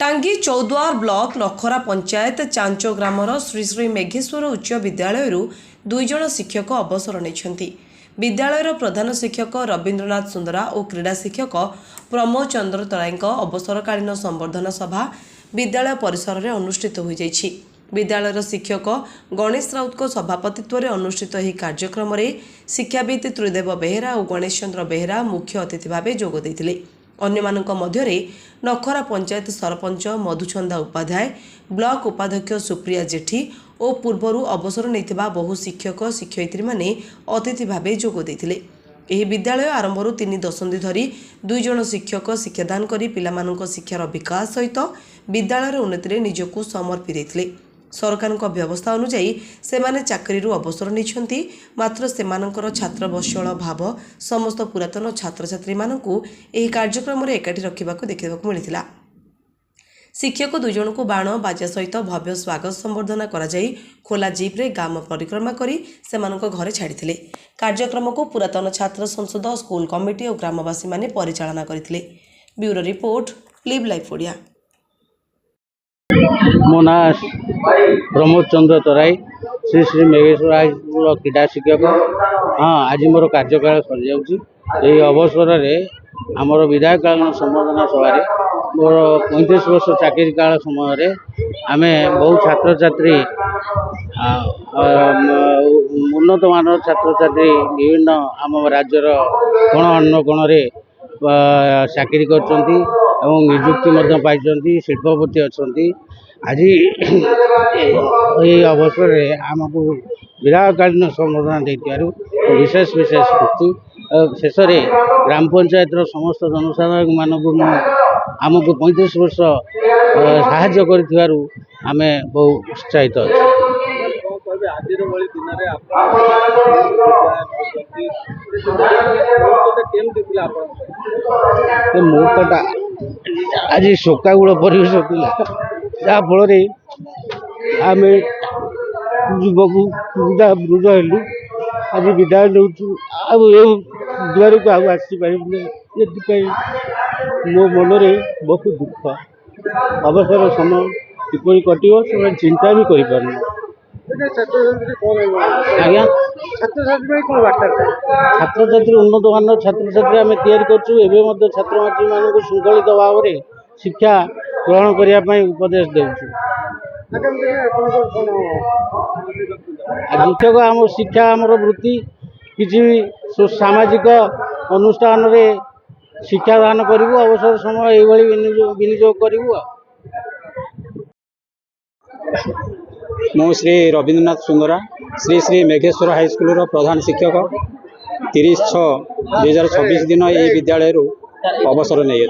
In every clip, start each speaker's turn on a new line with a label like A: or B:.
A: टांगी चौद्वार ब्लॉक नखरा पंचायत चांचो ग्रामर श्री श्री मेघेश्वर उच्च विद्यालय दुई जन शिक्षक अवसर नहीं। विद्यालयर प्रधान शिक्षक रवींद्रनाथ सुंदरा और क्रीड़ा शिक्षक प्रमोद चंद्र तराई अवसरकालीन संबर्धना सभा विद्यालय परिसर में अनुष्ठित हो जाइछि। विद्यालयर शिक्षक गणेश राउत सभापतित्व में अनुष्ठित यह कार्यक्रम में शिक्षाविद त्रिदेव बेहेरा और गणेश चंद्र बेहेरा मुख्य अतिथि भाव जोग देइथिले। अन्यमानक मध्यरे नखरा पंचायत सरपंच मधुचंदा उपाध्याय, ब्लॉक उपाध्यक्ष सुप्रिया जेठी और पूर्वर अवसर नहीं बहु शिक्षक शिक्षयित्री माने अतिथि भाव जोग देइथिले। एही विद्यालय आरंभरू 3 दशंधि धरी 2 जन शिक्षक शिक्षादान करी पिलामानक शिक्षार विकास सहित विद्यालयर उन्नति निजकू समर्पी देइथिले। सरकार व्यवस्था अनुजाई सेमाने चाकरी अवसर नहीं, मात्र सेमानकर छात्र बत्सल भाव समस्त पुरातन छात्र छात्री मानकू एही कार्यक्रम में एकाठी रखा देखा मिलता। शिक्षक 2 जन को बाण बाजा सहित भव्य स्वागत संबर्धना करा जाई खोला जीप्रे ग्राम परिक्रमा करी सेमानक घरे छाड़िथिले। कार्यक्रम को पुरातन छात्र संसद स्कूल कमिटी और ग्रामवासी माने परिचालना करथिले। Bureau report live life Odia.
B: मो ना प्रमोद चंद्र तराई, श्री श्री मेघेश्वर हाईस्कूल क्रीड़ा शिक्षक। हाँ, आज मोर कार्यकाल सरी जाउछि। अवसर में आमर विधायककालीन संबर्धना सभा मोर 35 वर्ष चाकरी काल समय आम बहु छात्र छात्री उन्नत मान छात्र छात्री विभिन्न आम राज्यर कोण अनुकोण चाकरी कर निजुक्ति पाई शिल्पपति अच्छा। आज अवसर में आमको विधायककालीन संबर्धना देथिबारु विशेष विशेष खुशी। शेष ग्राम पंचायत समस्त जनसाधारण मानक आमको 35 वर्ष साहाय्य करिथिबारु आमे बहु उत्साहित मुहूर्तटा आज शोकाकूल परिवेश था, जहाँ फल आम युवक वृद्धा वृद्ध हेलु आज विदाय नौ द्वार को आसपारे मो मनरे बहुत दुख। अवसर समय किपरि कटिव से चिंता भी कर आज्ञा छात्र छात्री उन्नत मान छात्र छात्री आम तैयारी छात्र छात्री मान श्रृंखलित भाव में शिक्षा ग्रहण करने उपदेश देउछु। शिक्षक आम शिक्षा आमर वृत्ति किसी सामाजिक अनुष्ठान रे शिक्षा दान करूँ अवसर समय ये विनियोग करूँ।
C: मो श्री रवींद्रनाथ सुंदरा, श्री श्री मेघेश्वर हाईस्कूल प्रधान शिक्षक 30/6/2026 दिन ये विद्यालय अवसर नहीं।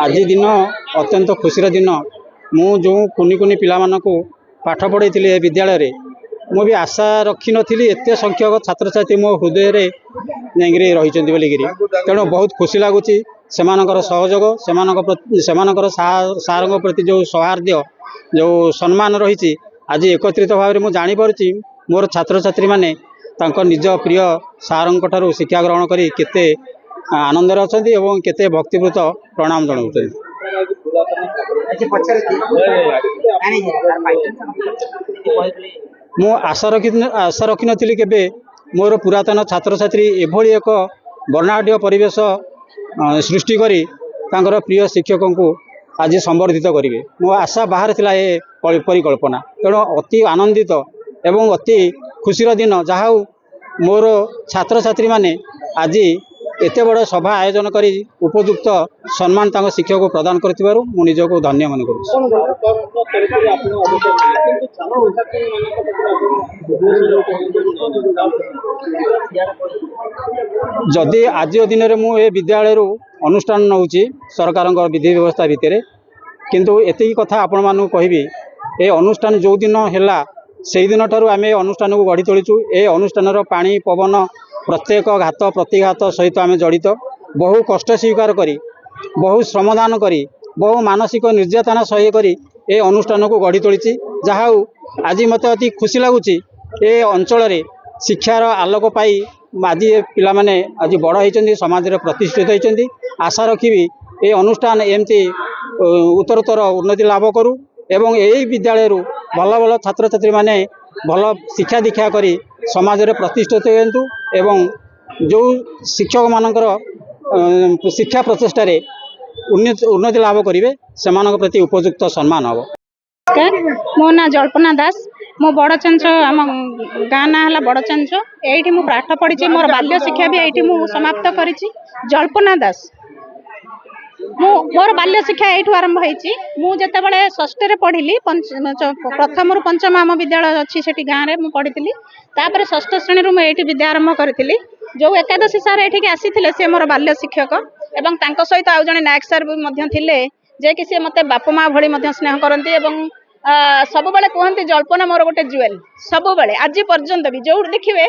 C: आज दिन अत्यंत खुशीर दिन। मु जो कुनी कुनी पिला मानकु पाठ पढ़े ए विद्यालय मु भी आशा रखी नी एत संख्यक छात्र छात्री मो हृदय रही बोलिकी तेणु बहुत खुशी लगुच सहयोग सेमानकर सार प्रति जो सौहार्द्य जो सम्मान रही आज एकत्रित भाव में जापी मोर छात्र छात्री माने निज प्रिय सारंग ठारू शिक्षा ग्रहण करी केते आनंदर अच्छा और केते भक्तिपूत प्रणाम जनाऊँ। मु आशा रखी नी केबे मोर पुरातन छात्र छात्री एभली एक वर्णाढ़ परिवेश सृष्टि करी तांकर प्रिय शिक्षक को आज संबर्धित करेंगे। मो आशा बाहर थिला ए परिकल्पना। तेणु अति आनंदित एवं अति खुशीर दिन जहाँ मोर छात्र छात्री माने आज एत बड़ सभा आयोजन करी उपयुक्त सम्मान तांको शिक्षक को प्रदान करथिबारु मु निजको धन्य मन करू। जदि आज दिन में मु ए विद्यालय अनुष्ठान नौची सरकार विधि व्यवस्था भितर किंतु एति कथा आपण मानू कहबी ए अनुष्ठान जो दिन हैला से दिन ठारू आम अनुष्ठान को गढ़ी तोलीचु। ए अनुष्ठान पानी पवन प्रत्येक घात प्रतिघात सहित आम जड़ित बहु कष्ट स्वीकार करी बहु श्रमदान करी बहु मानसिक निर्यातना सह्य करी ए अनुष्ठान को गढ़ी तोली जहाँ आज मत अति खुशी लगुच ए अंचल शिक्षार आलोक पाई आज पिला माने आज बड़ होती समाज में प्रतिष्ठित होती। आशा रखी ए अनुष्ठान एमती उत्तरोत्तर उन्नति लाभ करू एवं यही विद्यालय भल भल छात्र छात्री माने भल शिक्षा दीक्षा करी समाज रे प्रतिष्ठित हेतु एवं जो शिक्षक मानकर शिक्षा प्रचेष्टा रे उन्नति लाभ करेंगे से प्रति उपयुक्त सम्मान हम।
D: मो ना जल्पना दास मो बड़चंच आम गाँ ना है बड़चंच ये मु पाठ पढ़ी मोर बाल्य शिक्षा भी ये समाप्त करी जल्पना दास मोर बाल्य शिक्षा यू आरंभ होते षष्ठ पढ़ी प्रथम रु पंचम आम विद्यालय अच्छी से गाँव में पढ़ी तापर षष्ठ श्रेणी मुझे विद्या आरंभ करी जो एकादशी सार ये आसी सी मोर बाल्य शिक्षक एवं सहित आउ जड़े नायक सार भी थे जे कि सी मत बाप माँ भली स्नेह करती सब बेले कहते जल्पना मोर गोटे जुएल सब बेले आज पर्यंत भी जो देखिए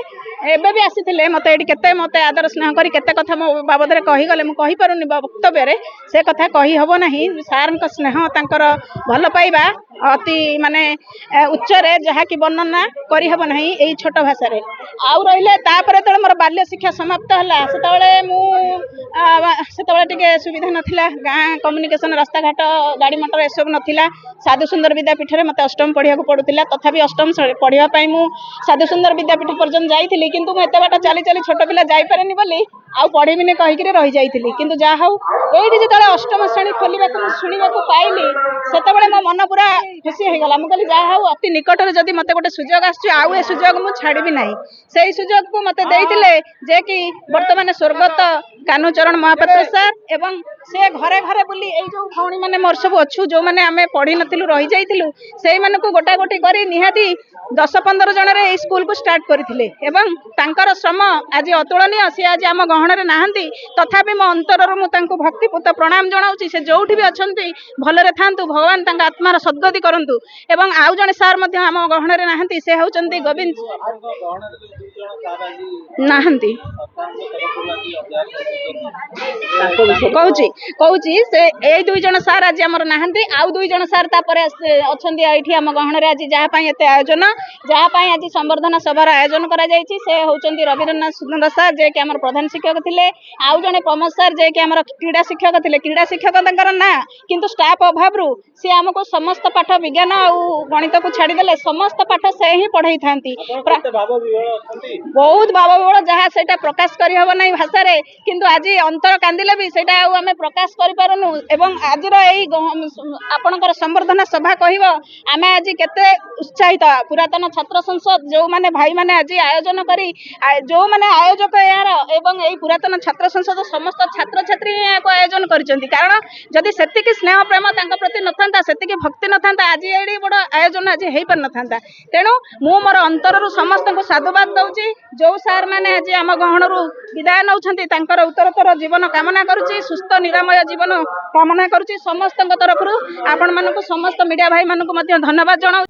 D: एबे भी आसी मत ये मत आदर स्नेह कर केते कथा मो बाबद में कहीगले मुझे पारुनी वक्तव्य से कथा कही हम ना सार स्नेह तांकर भल पाइबा अति माने उच्चरे जहाँ की वर्णना करहब ना यही छोट भाषा आउ रही मोर बाल्य शिक्षा समाप्त है से सुविधा नाला गाँ कम्युनिकेशन रास्ता घाट गाड़ी मोटर एसबू नाला साधु सुंदर विद्यापीठ में मत अष्टम पढ़ा पड़ूला तथापि अष्टम पढ़ाई मु साधु सुंदर विद्यापीठ पर्यंत जाइली किंतु मु एत बाट चली चली छोट पिला जापारे बोली आउ पढ़ीबिनी कहीकि रही जाइली किंतु जहा हूँ ये जो अष्टम श्रेणी खोलने शुणा पाइली से मो मन पूरा खुशी हो गला मुझे जहा हूँ अति निकटर जदि मत गोटे सुजोग आउ ए सुजोग मुझे छाड़बी ना से सुजोग को मत देते जे कि वर्तमान स्वर्गत कान्हूचरण महापात्र सार एवं से घरे घरे बुली ए जो भौणी मैंने मोर सब अच्छु जो मैंने आम पढ़ी नु रही जाइलु से गोटा गोटी कर निहाती 10-15 जन स्कूल को स्टार्ट करथिले एवं तांकर श्रम आज अतुलनीय सी आज आम गहण नहांती तथापि मो अंतर मु तांको भक्तिपूत प्रणाम जनाऊँ से जोठी भी अच्छी भलरे थांतु भगवान तांका आत्मार सद्गति करंतु एवं आउ जने सार मध्य आम गहण नहांती से होचंती गोविंद नहांती कहूँ से ए 2 जन सार आज आमर नहांती आउ 2 जन सार तापर अच्छी ये आम गहण आज जहाँपाई एत आयोजन जहाँपाई आज संवर्धना सभार आयोजन करा जायछि से होचंती रवींद्रनाथ सुंदर सार जे कि आमर प्रधान शिक्षक थिले आउ जने प्रमोद सार जे कि आमर क्रीड़ा शिक्षक थिले क्रीड़ा शिक्षक तांकर ना किंतु स्टाफ अभाव रु से आमको समस्त पाठ विज्ञान आउ गणित को छाड़ी देले समस्त पाठ से ही पढ़ाई थांती बहुत बाबा बड़ जहाँ से प्रकाश करी हबो नै भाषा रे किंतु आज अंतर कांदिले भी सेटा आमे प्रकाश करि पारनु एवं आज एई आपणकर संवर्धना सभा कहबो आमे आज केते उत्साहित पुरातन छात्र संसद जो माने भाई माने आज आयोजन करी जो माने आयोजक यार एवं एई पुरातन छात्र संसद समस्त छात्र छात्री को आयोजन करिसेंती कारण जदि सेतिकी स्नेह प्रेम तांका प्रति नथांता सेतिकी भक्ति नथांता आज एडी बड़ आयोजन आज हेई पर नथांता तेणु मु मोर अंतर रु समस्त को साधुवाद दउची जो सार माने आज आम गहण रु विदाय नउछंती तांकर उत्तरोत्तर जीवन कामना करूची सुस्थ निरामय जीवन कामना करूची समस्त तरफ आपण मानक समस्त मीडिया भाई मानक धन्यवाद जनाऊ।